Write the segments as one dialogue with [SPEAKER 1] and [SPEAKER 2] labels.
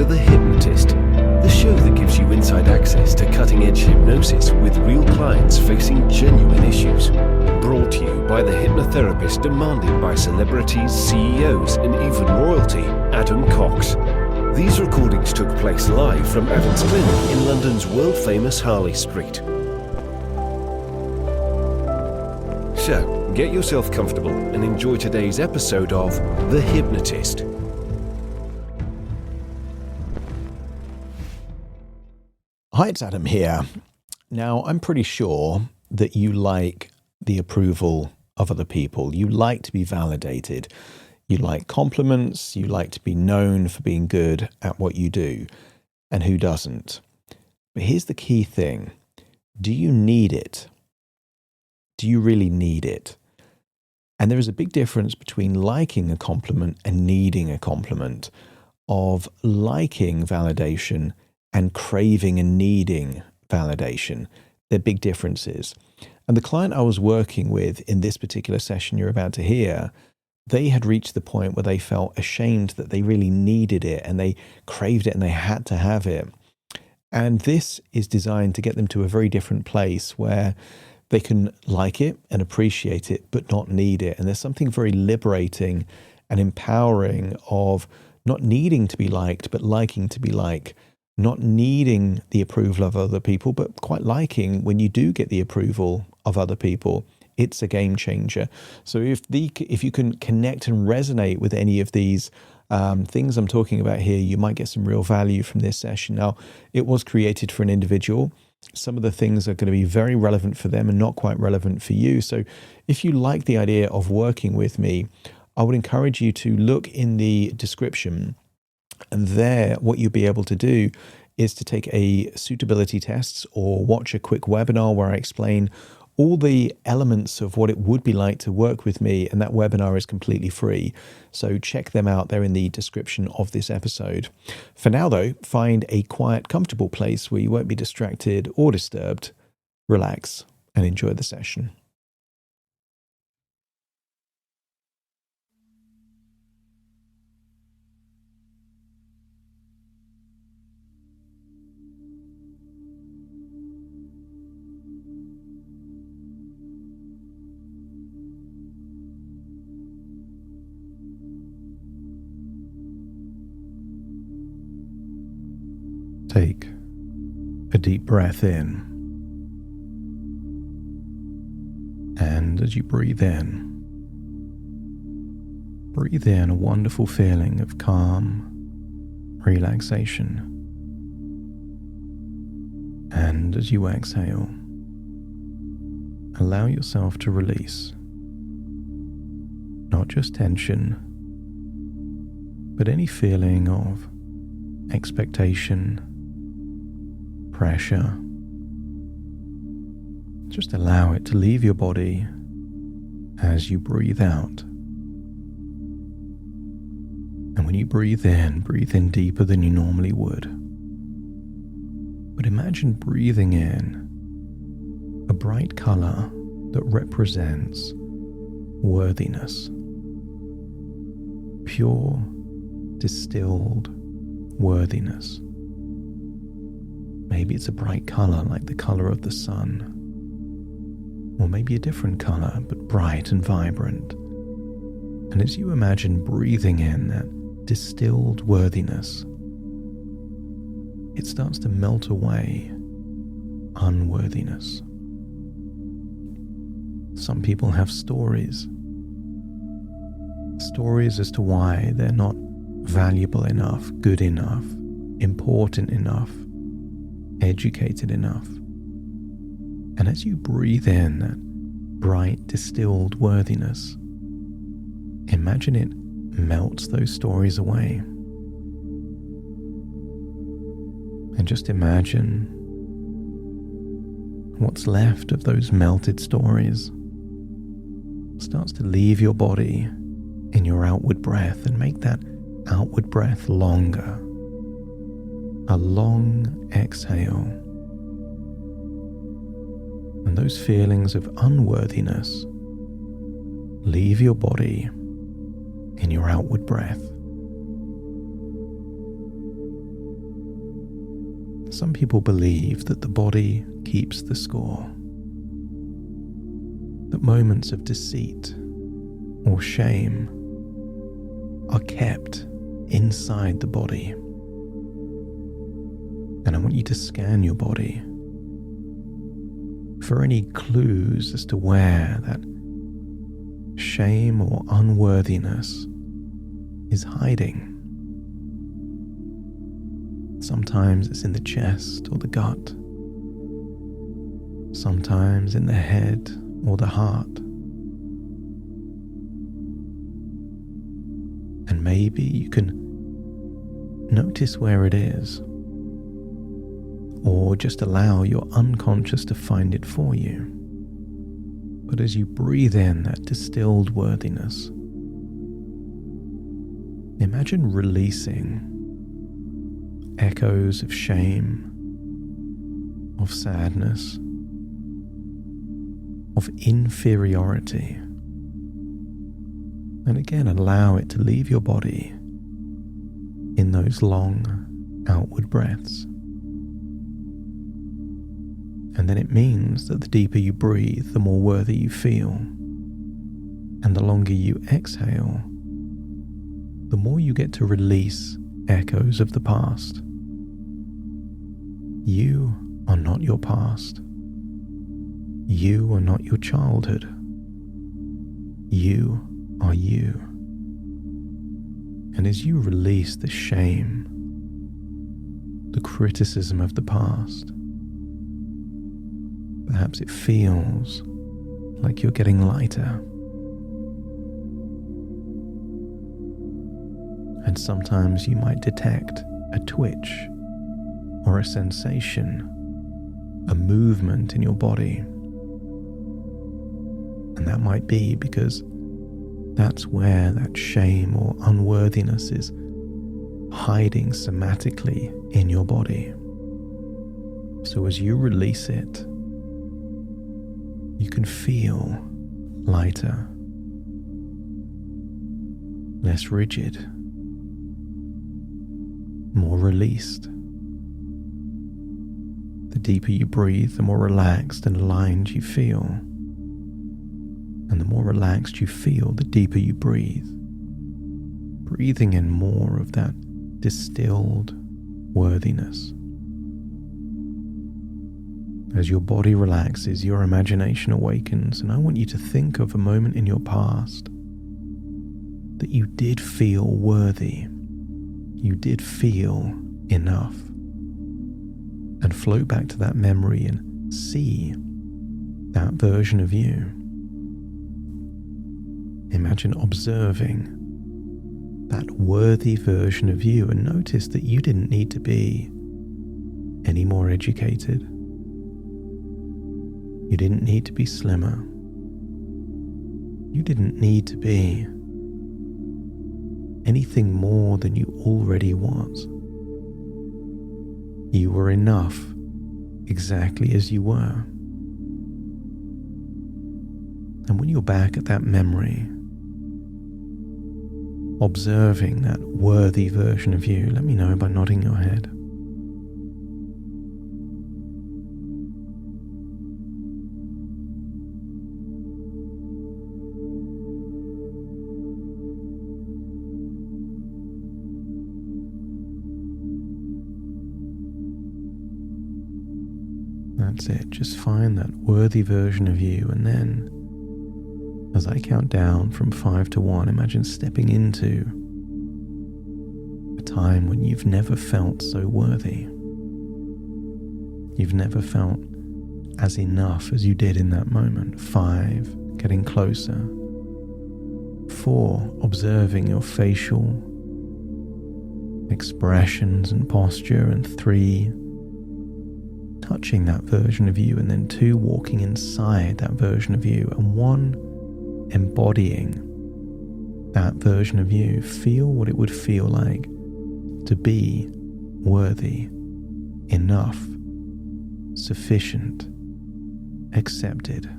[SPEAKER 1] to The Hypnotist, the show that gives you inside access to cutting-edge hypnosis with real clients facing genuine issues. Brought to you by the hypnotherapist demanded by celebrities, CEOs, and even royalty, Adam Cox. These recordings took place live from Adam's clinic in London's world-famous Harley Street. So, get yourself comfortable and enjoy today's episode of The Hypnotist.
[SPEAKER 2] Hi, it's Adam here. Now, I'm pretty sure that you like the approval of other people. You like to be validated. You like compliments. You like to be known for being good at what you do. And who doesn't? But here's the key thing. Do you need it? Do you really need it? And there is a big difference between liking a compliment and needing a compliment, of liking validation and craving and needing validation. They're big differences. And the client I was working with in this particular session you're about to hear, they had reached the point where they felt ashamed that they really needed it and they craved it and they had to have it. And this is designed to get them to a very different place where they can like it and appreciate it, but not need it. And there's something very liberating and empowering of not needing to be liked, but liking to be liked. Not needing the approval of other people, but quite liking when you do get the approval of other people. It's a game changer. So if you can connect and resonate with any of these things I'm talking about here, you might get some real value from this session. Now, it was created for an individual. Some of the things are going to be very relevant for them and not quite relevant for you. So if you like the idea of working with me, I would encourage you to look in the description. And there, what you'll be able to do is to take a suitability test or watch a quick webinar where I explain all the elements of what it would be like to work with me. And that webinar is completely free. So check them out. They're in the description of this episode. For now, though, find a quiet, comfortable place where you won't be distracted or disturbed. Relax and enjoy the session. Take a deep breath in, and as you breathe in a wonderful feeling of calm, relaxation. And as you exhale, allow yourself to release not just tension, but any feeling of expectation, pressure. Just allow it to leave your body as you breathe out. And when you breathe in deeper than you normally would. But imagine breathing in a bright color that represents worthiness. Pure, distilled worthiness. Maybe it's a bright color like the color of the sun, or maybe a different color but bright and vibrant. And as you imagine breathing in that distilled worthiness, it starts to melt away unworthiness. Some people have stories as to why they're not valuable enough, good enough, important enough, educated enough. And as you breathe in that bright, distilled worthiness, imagine it melts those stories away. And just imagine what's left of those melted stories starts to leave your body in your outward breath, and make that outward breath longer. A long exhale. And those feelings of unworthiness leave your body in your outward breath. Some people believe that the body keeps the score, that moments of deceit or shame are kept inside the body. And I want you to scan your body for any clues as to where that shame or unworthiness is hiding. Sometimes it's in the chest or the gut. Sometimes in the head or the heart. And maybe you can notice where it is, or just allow your unconscious to find it for you. But as you breathe in that distilled worthiness, imagine releasing echoes of shame, of sadness, of inferiority. And again, allow it to leave your body in those long outward breaths. And then it means that the deeper you breathe, the more worthy you feel. And the longer you exhale, the more you get to release echoes of the past. You are not your past. You are not your childhood. You are you. And as you release the shame, the criticism of the past, perhaps it feels like you're getting lighter. And sometimes you might detect a twitch or a sensation, a movement in your body. And that might be because that's where that shame or unworthiness is hiding somatically in your body. So as you release it, you can feel lighter, less rigid, more released. The deeper you breathe, the more relaxed and aligned you feel. And the more relaxed you feel, the deeper you breathe. Breathing in more of that distilled worthiness. As your body relaxes, your imagination awakens, and I want you to think of a moment in your past that you did feel worthy. You did feel enough. And float back to that memory and see that version of you. Imagine observing that worthy version of you and notice that you didn't need to be any more educated. You didn't need to be slimmer. You didn't need to be anything more than you already was. You were enough exactly as you were. And when you're back at that memory, observing that worthy version of you, let me know by nodding your head. That's it. Just find that worthy version of you, and then as I count down from 5 to 1, imagine stepping into a time when you've never felt so worthy. You've never felt as enough as you did in that moment. 5, getting closer. 4, observing your facial expressions and posture. And 3, touching that version of you. And then 2, walking inside that version of you. And 1, embodying that version of you. Feel what it would feel like to be worthy, enough, sufficient, accepted.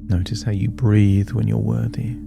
[SPEAKER 2] Notice how you breathe when you're worthy.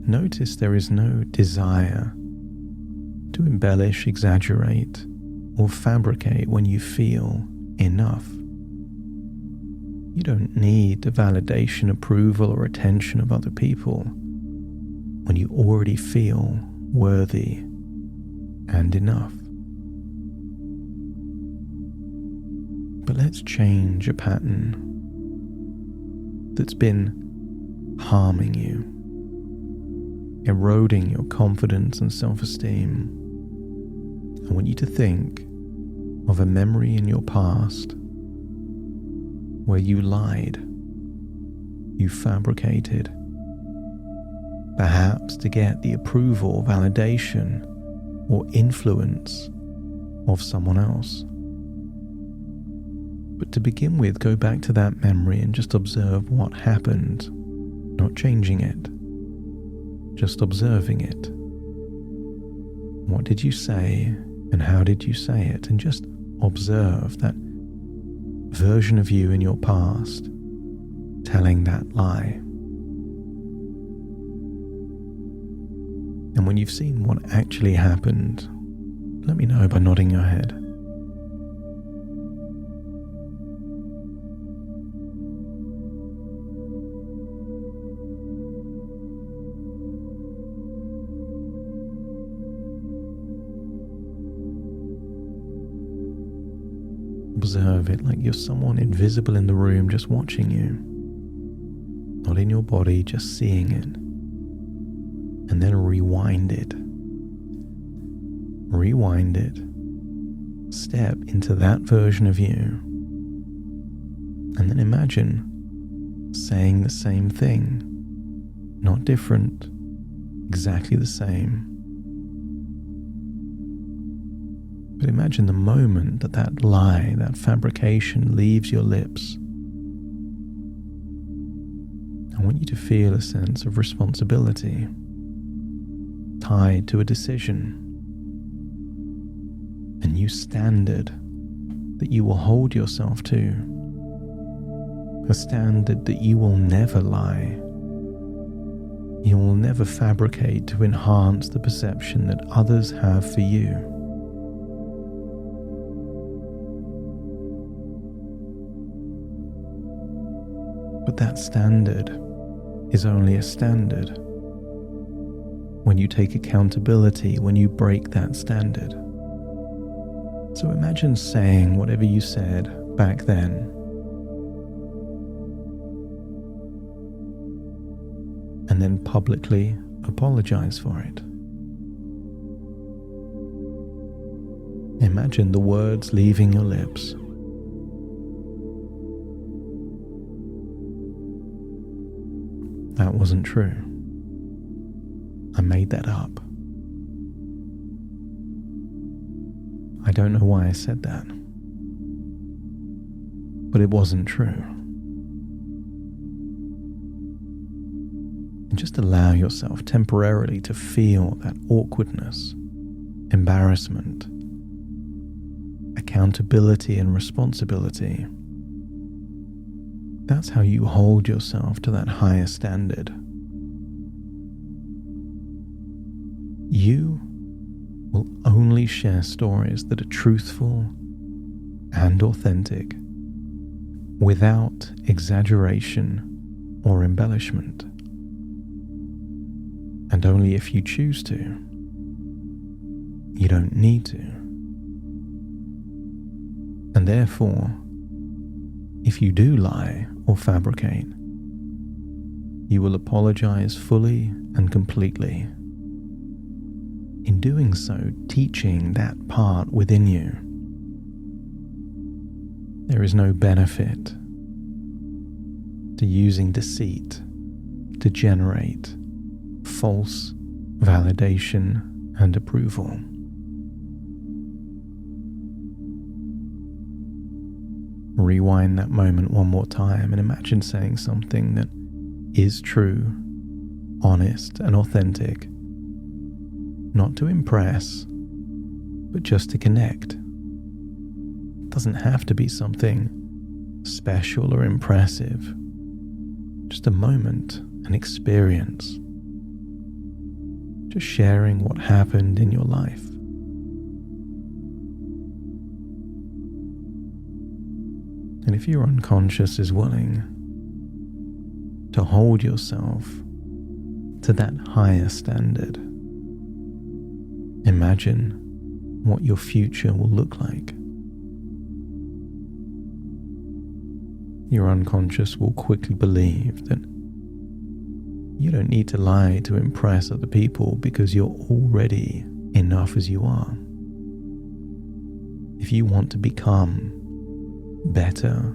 [SPEAKER 2] Notice there is no desire to embellish, exaggerate, or fabricate when you feel enough. You don't need the validation, approval, or attention of other people when you already feel worthy and enough. But let's change a pattern that's been harming you, eroding your confidence and self-esteem. I want you to think of a memory in your past where you lied, you fabricated, perhaps to get the approval, validation, or influence of someone else. But to begin with, go back to that memory and just observe what happened, not changing it, just observing it. What did you say and how did you say it? And just observe that version of you in your past telling that lie. And when you've seen what actually happened, let me know by nodding your head. Observe it like you're someone invisible in the room just watching you, not in your body, just seeing it. And then rewind it. Rewind it. Step into that version of you. And then imagine saying the same thing, not different, exactly the same. But imagine the moment that that lie, that fabrication leaves your lips. I want you to feel a sense of responsibility tied to a decision, a new standard that you will hold yourself to, a standard that you will never lie. You will never fabricate to enhance the perception that others have for you. But that standard is only a standard when you take accountability, when you break that standard. So imagine saying whatever you said back then. And then publicly apologize for it. Imagine the words leaving your lips. That wasn't true. I made that up. I don't know why I said that, but it wasn't true. And just allow yourself temporarily to feel that awkwardness, embarrassment, accountability and responsibility. That's how you hold yourself to that higher standard. You will only share stories that are truthful and authentic, without exaggeration or embellishment. And only if you choose to. You don't need to. And therefore, if you do lie or fabricate, you will apologize fully and completely. In doing so, teaching that part within you. There is no benefit to using deceit to generate false validation and approval. Rewind that moment one more time and imagine saying something that is true, honest, and authentic. Not to impress, but just to connect. It doesn't have to be something special or impressive. Just a moment, an experience. Just sharing what happened in your life. And if your unconscious is willing to hold yourself to that higher standard, imagine what your future will look like. Your unconscious will quickly believe that you don't need to lie to impress other people because you're already enough as you are. If you want to become better,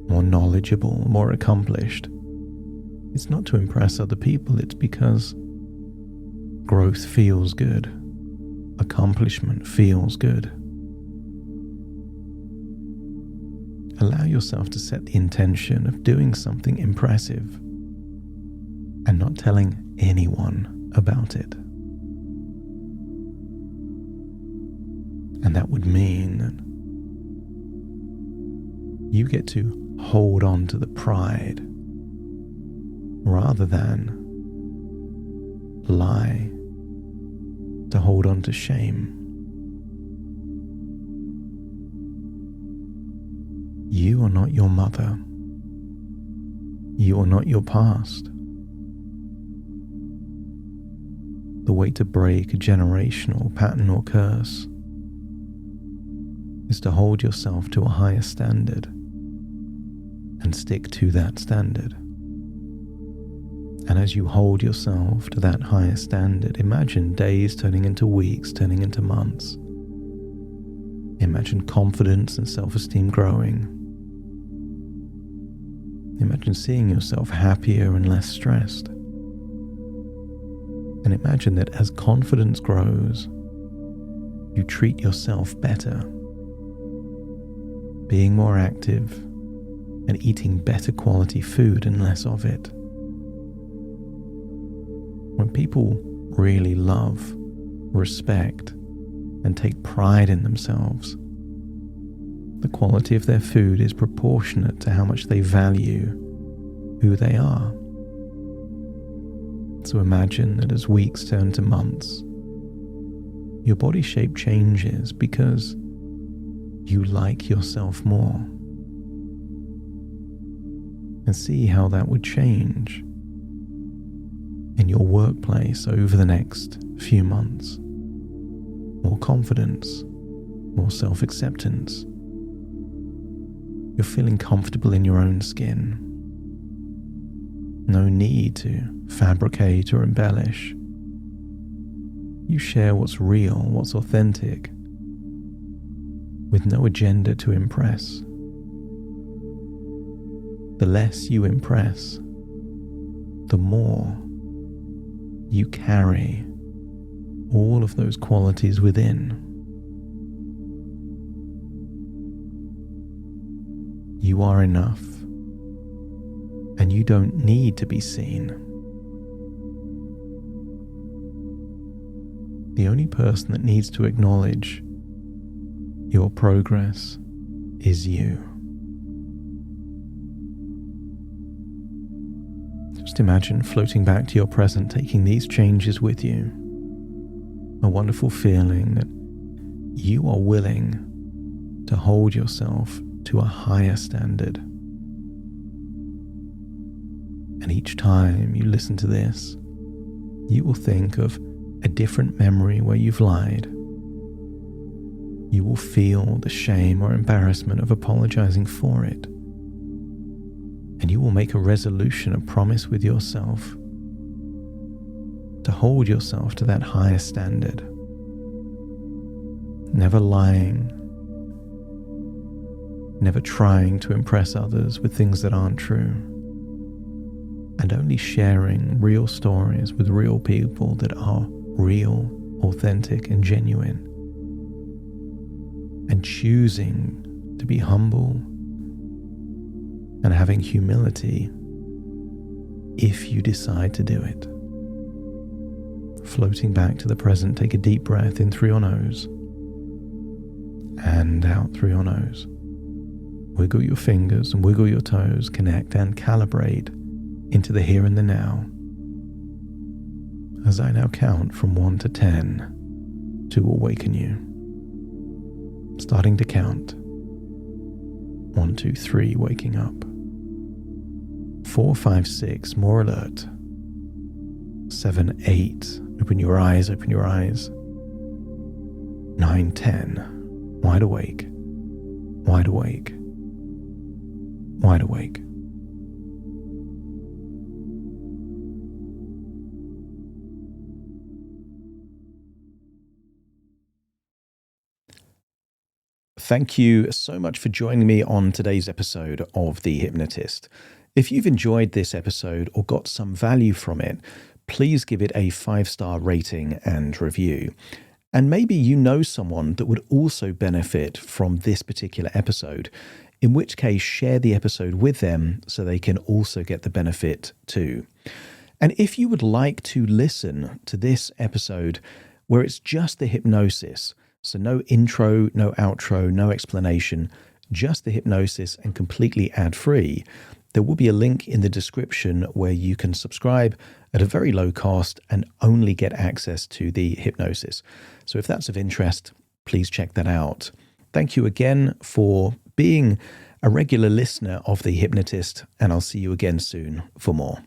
[SPEAKER 2] more knowledgeable, more accomplished, it's not to impress other people, it's because growth feels good, accomplishment feels good. Allow yourself to set the intention of doing something impressive and not telling anyone about it. And that would mean that you get to hold on to the pride rather than lie to hold on to shame. You are not your mother. You are not your past. The way to break a generational pattern or curse is to hold yourself to a higher standard and stick to that standard. And as you hold yourself to that higher standard, imagine days turning into weeks, turning into months. Imagine confidence and self-esteem growing. Imagine seeing yourself happier and less stressed. And imagine that as confidence grows, you treat yourself better, being more active and eating better quality food and less of it. When people really love, respect, and take pride in themselves, the quality of their food is proportionate to how much they value who they are. So imagine that as weeks turn to months, your body shape changes because you like yourself more. And see how that would change in your workplace over the next few months. More confidence, more self-acceptance. You're feeling comfortable in your own skin. No need to fabricate or embellish. You share what's real, what's authentic, with no agenda to impress. The less you impress, the more you carry all of those qualities within. You are enough, and you don't need to be seen. The only person that needs to acknowledge your progress is you. Just imagine floating back to your present, taking these changes with you. A wonderful feeling that you are willing to hold yourself to a higher standard. And each time you listen to this, you will think of a different memory where you've lied. You will feel the shame or embarrassment of apologizing for it. And you will make a resolution, a promise with yourself to hold yourself to that higher standard. Never lying, never trying to impress others with things that aren't true, and only sharing real stories with real people that are real, authentic, and genuine, and choosing to be humble and having humility if you decide to do it. Floating back to the present, take a deep breath in through your nose and out through your nose. Wiggle your fingers and wiggle your toes, connect and calibrate into the here and the now. As I now count from 1 to 10 to awaken you. Starting to count. 1, 2, 3, waking up. 4, 5, 6, more alert. 7, 8, open your eyes, open your eyes. 9, 10, wide awake, wide awake, wide awake. Thank you so much for joining me on today's episode of The Hypnotist. If you've enjoyed this episode or got some value from it, please give it a 5-star rating and review. And maybe you know someone that would also benefit from this particular episode, in which case share the episode with them so they can also get the benefit too. And if you would like to listen to this episode where it's just the hypnosis, so no intro, no outro, no explanation, just the hypnosis and completely ad-free, there will be a link in the description where you can subscribe at a very low cost and only get access to the hypnosis. So if that's of interest, please check that out. Thank you again for being a regular listener of The Hypnotist, and I'll see you again soon for more.